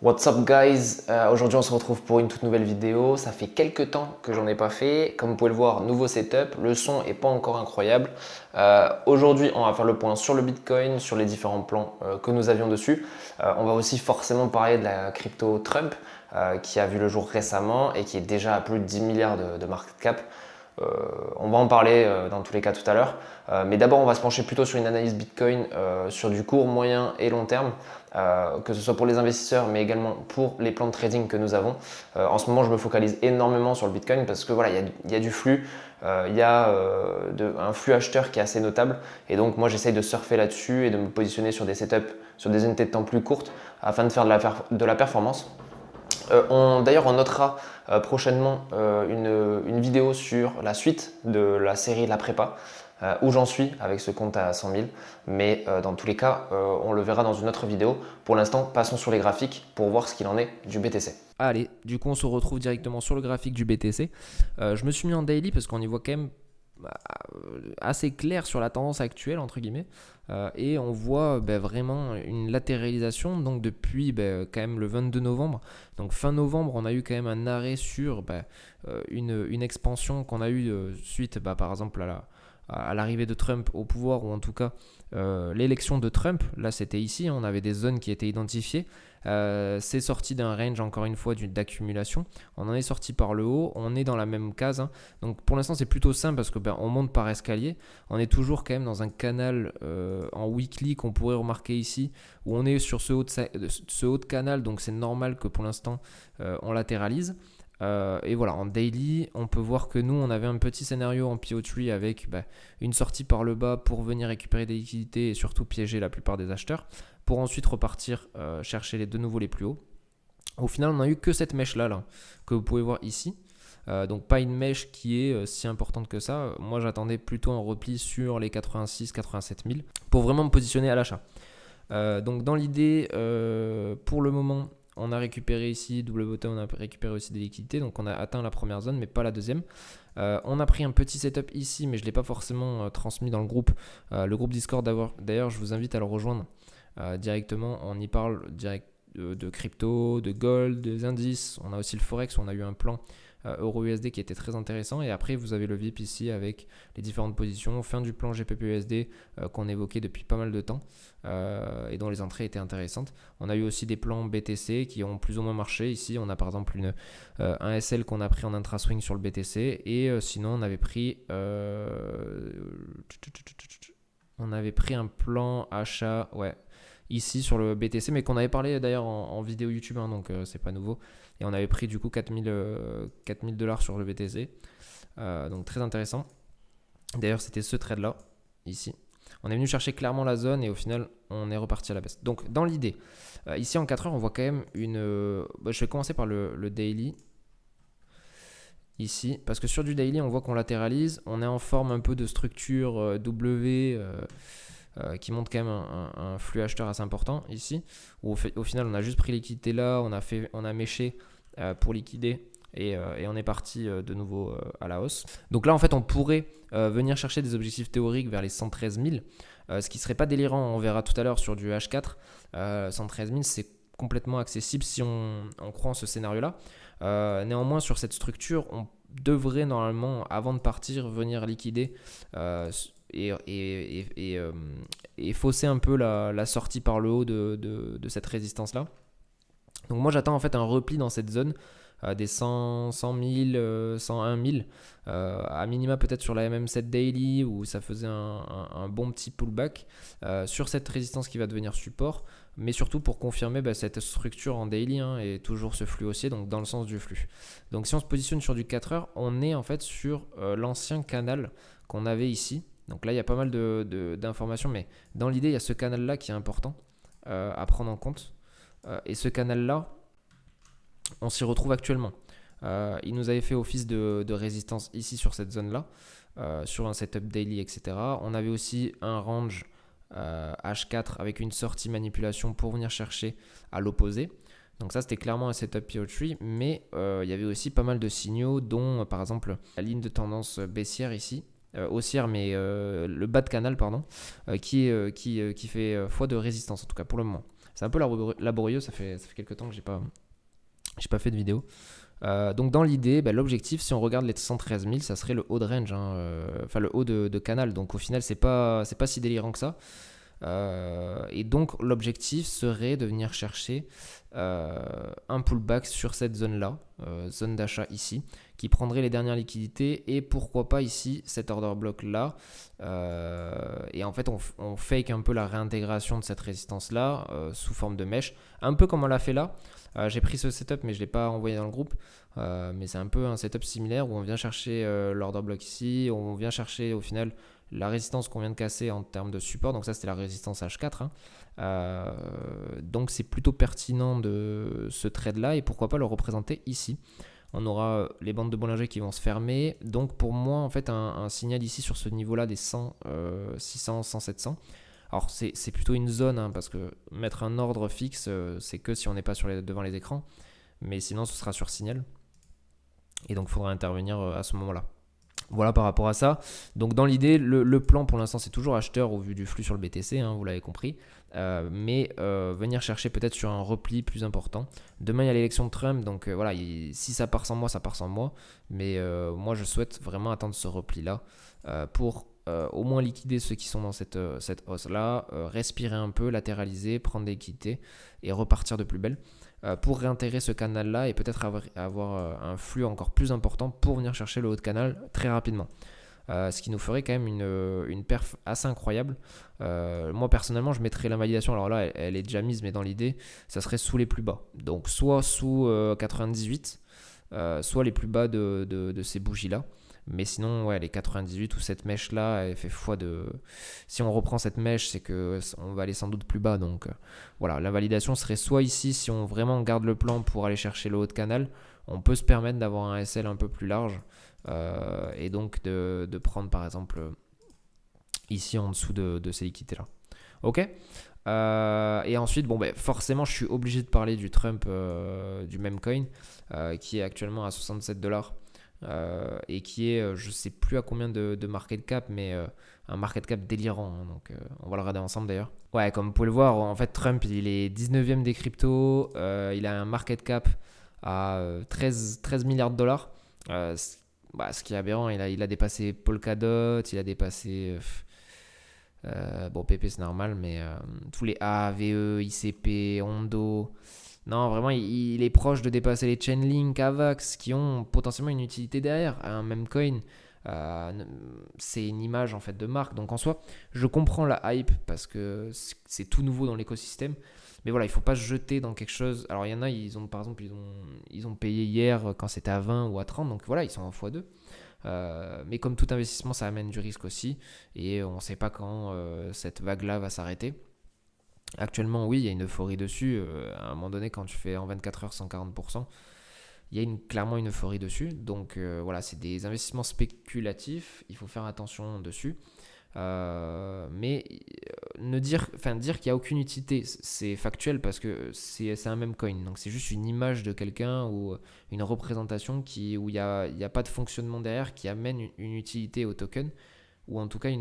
What's up guys. Aujourd'hui on se retrouve pour une toute nouvelle vidéo. Ça fait quelques temps que j'en ai pas fait. Comme vous pouvez le voir, nouveau setup. Le son est pas encore incroyable. Aujourd'hui on va faire le point sur le Bitcoin, sur les différents plans que nous avions dessus. On va aussi forcément parler de la crypto Trump qui a vu le jour récemment et qui est déjà à plus de 10 milliards de market cap. On va en parler dans tous les cas tout à l'heure. Mais d'abord, on va se pencher plutôt sur une analyse Bitcoin sur du court, moyen et long terme, que ce soit pour les investisseurs, mais également pour les plans de trading que nous avons. En ce moment, je me focalise énormément sur le Bitcoin parce que voilà, il y a du flux, il y a un flux acheteur qui est assez notable. Et donc, moi, j'essaye de surfer là-dessus et de me positionner sur des setups, sur des unités de temps plus courtes afin de faire de la performance. D'ailleurs, on notera prochainement une vidéo sur la suite de la série La Prépa, où j'en suis avec ce compte à 100 000. Mais dans tous les cas, on le verra dans une autre vidéo. Pour l'instant, passons sur les graphiques pour voir ce qu'il en est du BTC. Allez, du coup on se retrouve directement sur le graphique du BTC. Je me suis mis en daily parce qu'on y voit quand même assez clair sur la tendance actuelle entre guillemets. Et on voit vraiment une latéralisation donc depuis quand même le 22 novembre. Donc fin novembre on a eu quand même un arrêt sur une expansion qu'on a eu suite par exemple à l'arrivée de Trump au pouvoir, ou en tout cas l'élection de Trump. Là c'était ici, on avait des zones qui étaient identifiées. C'est sorti d'un range encore une fois d'accumulation. On en est sorti par le haut, on est dans la même case, hein. Donc pour l'instant c'est plutôt simple parce que on monte par escalier. On est toujours quand même dans un canal en weekly qu'on pourrait remarquer ici, où on est sur ce haut de canal, donc c'est normal que pour l'instant on latéralise. Et voilà, en daily, on peut voir que nous, on avait un petit scénario en PO3 avec une sortie par le bas pour venir récupérer des liquidités et surtout piéger la plupart des acheteurs, pour ensuite repartir chercher de nouveau les plus hauts. Au final, on n'a eu que cette mèche-là que vous pouvez voir ici. Donc pas une mèche qui est si importante que ça. Moi, j'attendais plutôt un repli sur les 86-87 000 pour vraiment me positionner à l'achat. Donc dans l'idée, pour le moment, on a récupéré ici, double bottom, on a récupéré aussi des liquidités. Donc on a atteint la première zone, mais pas la deuxième. On a pris un petit setup ici, mais je ne l'ai pas forcément transmis dans le groupe. Le groupe Discord, d'ailleurs, je vous invite à le rejoindre directement. On y parle direct de crypto, de gold, des indices. On a aussi le Forex, on a eu un plan Euro-USD qui était très intéressant. Et après, vous avez le VIP ici avec les différentes positions. Fin du plan GBP-USD qu'on évoquait depuis pas mal de temps et dont les entrées étaient intéressantes. On a eu aussi des plans BTC qui ont plus ou moins marché. Ici, on a par exemple un SL qu'on a pris en intra-swing sur le BTC. Et sinon, on avait pris un plan achat, ici sur le BTC, mais qu'on avait parlé d'ailleurs en vidéo YouTube, hein, donc c'est pas nouveau. Et on avait pris du coup 4000 $ sur le BTC, donc très intéressant. D'ailleurs, c'était ce trade là, ici. On est venu chercher clairement la zone et au final, on est reparti à la baisse. Donc, dans l'idée, ici en 4 heures, on voit quand même je vais commencer par le daily. Ici, parce que sur du daily, on voit qu'on latéralise. On est en forme un peu de structure W qui montre quand même un flux acheteur assez important ici. Où au final, on a juste pris liquidité là, on a méché pour liquider. Et on est parti de nouveau à la hausse. Donc là, en fait, on pourrait venir chercher des objectifs théoriques vers les 113 000, ce qui ne serait pas délirant. On verra tout à l'heure sur du H4. 113 000, c'est complètement accessible si on croit en ce scénario-là. Néanmoins, sur cette structure, on devrait normalement, avant de partir, venir liquider et fausser un peu la sortie par le haut de cette résistance-là. Donc moi, j'attends en fait un repli dans cette zone des 100 000, 101 000, à minima peut-être sur la MM7 Daily où ça faisait un bon petit pullback sur cette résistance qui va devenir support, mais surtout pour confirmer cette structure en daily et toujours ce flux haussier, donc dans le sens du flux. Donc si on se positionne sur du 4 heures, on est en fait sur l'ancien canal qu'on avait ici. Donc là il y a pas mal d'informations, mais dans l'idée il y a ce canal là qui est important à prendre en compte, et ce canal là on s'y retrouve actuellement. Il nous avait fait office de résistance ici sur cette zone-là, sur un setup daily, etc. On avait aussi un range H4 avec une sortie manipulation pour venir chercher à l'opposé. Donc ça, c'était clairement un setup PO3, mais il y avait aussi pas mal de signaux, dont par exemple la ligne de tendance baissière ici, haussière, mais le bas de canal, pardon, qui fait foi de résistance, en tout cas pour le moment. C'est un peu laborieux, ça fait quelques temps que j'ai pas fait de vidéo. Donc dans l'idée, l'objectif, si on regarde les 113 000, ça serait le haut de range, enfin le haut de canal. Donc au final, c'est pas si délirant que ça. Et donc l'objectif serait de venir chercher un pullback sur cette zone-là, zone d'achat ici, qui prendrait les dernières liquidités et pourquoi pas ici cet order block-là. Et en fait, on fake un peu la réintégration de cette résistance-là sous forme de mèche, un peu comme on l'a fait là. J'ai pris ce setup, mais je ne l'ai pas envoyé dans le groupe. Mais c'est un peu un setup similaire où on vient chercher l'order block ici, on vient chercher au final la résistance qu'on vient de casser en termes de support. Donc ça, c'était la résistance H4. Donc c'est plutôt pertinent de ce trade-là et pourquoi pas le représenter ici. On aura les bandes de Bollinger qui vont se fermer. Donc pour moi, en fait, un signal ici sur ce niveau-là des 100, 600, 100, 700. Alors c'est plutôt une zone parce que mettre un ordre fixe, c'est que si on n'est pas devant les écrans. Mais sinon, ce sera sur signal. Et donc il faudra intervenir à ce moment-là. Voilà par rapport à ça. Donc dans l'idée, le plan pour l'instant c'est toujours acheteur au vu du flux sur le BTC, vous l'avez compris. Mais venir chercher peut-être sur un repli plus important. Demain il y a l'élection de Trump, donc voilà, si ça part sans moi, ça part sans moi. Mais moi je souhaite vraiment attendre ce repli-là pour au moins liquider ceux qui sont dans cette hausse-là, respirer un peu, latéraliser, prendre des liquidités et repartir de plus belle. Pour réintégrer ce canal-là et peut-être avoir un flux encore plus important pour venir chercher le haut de canal très rapidement. Ce qui nous ferait quand même une perf assez incroyable. Moi personnellement, je mettrais l'invalidation, alors là elle est déjà mise, mais dans l'idée, ça serait sous les plus bas. Donc soit sous 98, soit les plus bas de ces bougies-là. Mais sinon, ouais, les 98 ou cette mèche-là, elle fait x2. Si on reprend cette mèche, c'est qu'on va aller sans doute plus bas. Donc voilà, l'invalidation serait soit ici, si on vraiment garde le plan pour aller chercher le haut de canal, on peut se permettre d'avoir un SL un peu plus large. Et donc de prendre par exemple ici en dessous de ces liquidités-là. Ok. Et ensuite, forcément, je suis obligé de parler du Trump, du meme coin, qui est actuellement à 67 $. Et qui est, je sais plus à combien de market cap, mais un market cap délirant. Donc, on va le regarder ensemble d'ailleurs. Ouais, comme vous pouvez le voir, en fait, Trump, il est 19e des cryptos. Il a un market cap à 13 milliards de dollars. Ce qui est aberrant, il a dépassé Polkadot, il a dépassé... PP c'est normal, mais tous les A, VE, ICP, Hondo... Non, vraiment, il est proche de dépasser les Chainlink, Avax, qui ont potentiellement une utilité derrière. Un meme coin, c'est une image en fait de marque. Donc en soi, je comprends la hype parce que c'est tout nouveau dans l'écosystème. Mais voilà, il ne faut pas se jeter dans quelque chose. Alors il y en a, par exemple, ils ont payé hier quand c'était à 20 ou à 30. Donc voilà, ils sont en x2. Mais comme tout investissement, ça amène du risque aussi. Et on ne sait pas quand cette vague-là va s'arrêter. Actuellement, oui, il y a une euphorie dessus. À un moment donné, quand tu fais en 24 heures 140%, il y a clairement une euphorie dessus. Donc voilà, c'est des investissements spéculatifs. Il faut faire attention dessus. Mais dire qu'il n'y a aucune utilité, c'est factuel parce que c'est un meme coin. Donc c'est juste une image de quelqu'un ou une représentation où il n'y a pas de fonctionnement derrière qui amène une utilité au token. Ou en tout cas il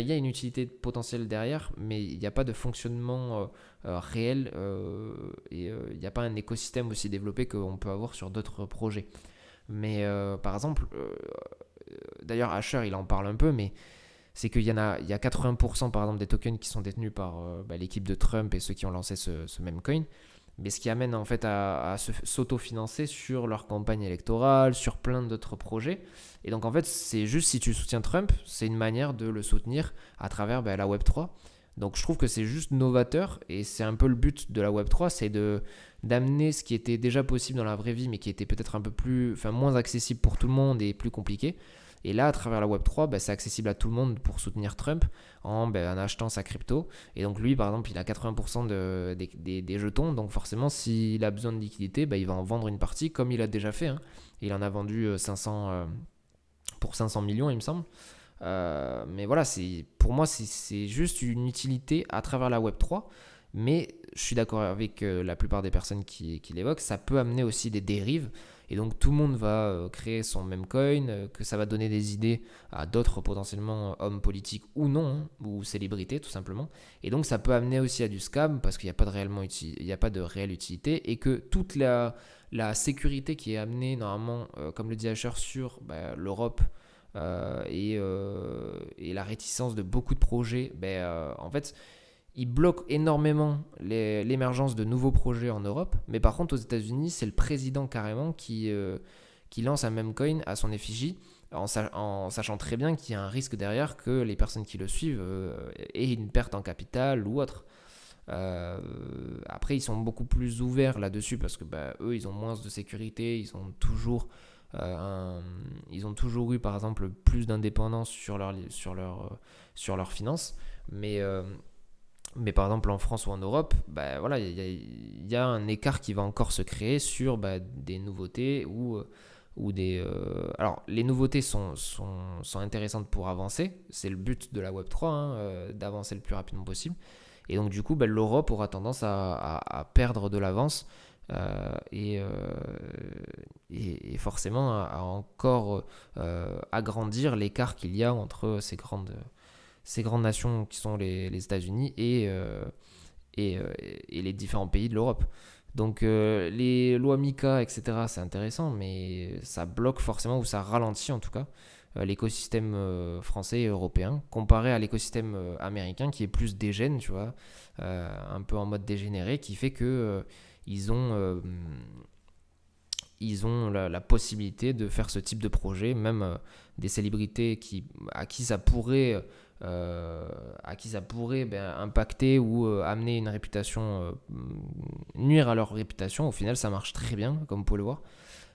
y a une utilité potentielle derrière, mais il n'y a pas de fonctionnement réel et il n'y a pas un écosystème aussi développé qu'on peut avoir sur d'autres projets. Mais par exemple, d'ailleurs Asher il en parle un peu, mais c'est qu'il y a 80% par exemple des tokens qui sont détenus par l'équipe de Trump et ceux qui ont lancé ce meme coin. Mais ce qui amène en fait à s'autofinancer sur leur campagne électorale, sur plein d'autres projets. Et donc en fait, c'est juste si tu soutiens Trump, c'est une manière de le soutenir à travers la Web3. Donc je trouve que c'est juste novateur et c'est un peu le but de la Web3, c'est d'amener ce qui était déjà possible dans la vraie vie, mais qui était peut-être moins accessible pour tout le monde et plus compliqué. Et là, à travers la Web3, c'est accessible à tout le monde pour soutenir Trump en achetant sa crypto. Et donc lui, par exemple, il a 80% des jetons. Donc forcément, s'il a besoin de liquidité, il va en vendre une partie comme il a déjà fait. Il en a vendu 500 pour 500 millions, il me semble. Mais voilà, pour moi, c'est juste une utilité à travers la Web3. Mais je suis d'accord avec la plupart des personnes qui l'évoquent, ça peut amener aussi des dérives. Et donc tout le monde va créer son même coin, que ça va donner des idées à d'autres potentiellement hommes politiques ou non, hein, ou célébrités tout simplement. Et donc ça peut amener aussi à du scam parce qu'il n'y a pas de réelle utilité et que toute la sécurité qui est amenée normalement, comme le dit Asher, sur l'Europe et la réticence de beaucoup de projets, en fait, il bloque énormément l'émergence de nouveaux projets en Europe. Mais par contre, aux États-Unis, c'est le président carrément qui lance un meme coin à son effigie, en sachant très bien qu'il y a un risque derrière que les personnes qui le suivent aient une perte en capital ou autre. Après, ils sont beaucoup plus ouverts là-dessus parce que eux, ils ont moins de sécurité, ils ont toujours eu, par exemple, plus d'indépendance sur leurs finances. Mais par exemple en France ou en Europe, voilà, il y a un écart qui va encore se créer sur des nouveautés ou des... Alors les nouveautés sont intéressantes pour avancer, c'est le but de la Web3, hein, d'avancer le plus rapidement possible. Et donc du coup, l'Europe aura tendance à perdre de l'avance et forcément à encore agrandir l'écart qu'il y a entre ces grandes nations qui sont les États-Unis et les différents pays de l'Europe. Donc les lois MiCA, etc., c'est intéressant, mais ça bloque forcément, ou ça ralentit en tout cas, l'écosystème français et européen, comparé à l'écosystème américain qui est plus dégène, tu vois, un peu en mode dégénéré, qui fait que ils ont la possibilité de faire ce type de projet, même des célébrités à qui ça pourrait impacter ou amener une réputation, nuire à leur réputation. Au final, ça marche très bien, comme vous pouvez le voir.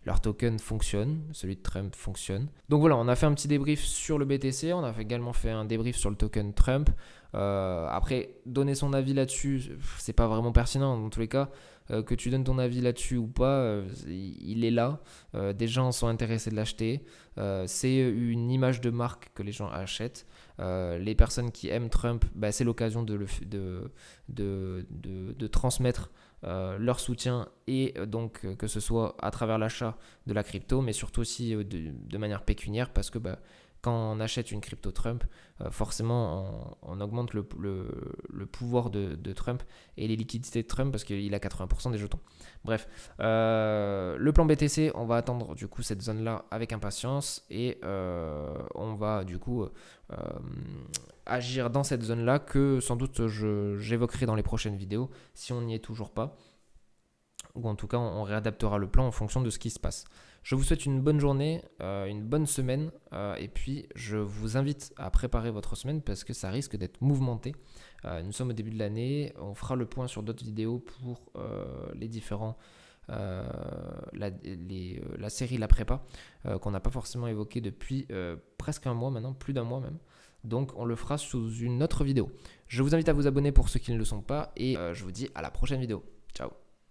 Leur token fonctionne, celui de Trump fonctionne. Donc voilà, on a fait un petit débrief sur le BTC, on a également fait un débrief sur le token Trump. Après, donner son avis là-dessus, c'est pas vraiment pertinent dans tous les cas. Que tu donnes ton avis là-dessus ou pas, il est là. Des gens sont intéressés de l'acheter. C'est une image de marque que les gens achètent. Les personnes qui aiment Trump, c'est l'occasion de transmettre leur soutien et donc que ce soit à travers l'achat de la crypto, mais surtout aussi de manière pécuniaire parce que quand on achète une crypto Trump, forcément on augmente le pouvoir de Trump et les liquidités de Trump parce qu'il a 80% des jetons. Bref, le plan BTC, on va attendre du coup cette zone-là avec impatience et on va du coup agir dans cette zone-là que sans doute j'évoquerai dans les prochaines vidéos si on n'y est toujours pas. Ou en tout cas, on réadaptera le plan en fonction de ce qui se passe. Je vous souhaite une bonne journée, une bonne semaine, et puis je vous invite à préparer votre semaine parce que ça risque d'être mouvementé. Nous sommes au début de l'année, on fera le point sur d'autres vidéos pour les différents... la série La Prépa, qu'on n'a pas forcément évoqué depuis presque un mois maintenant, plus d'un mois même. Donc on le fera sous une autre vidéo. Je vous invite à vous abonner pour ceux qui ne le sont pas, et je vous dis à la prochaine vidéo. Ciao.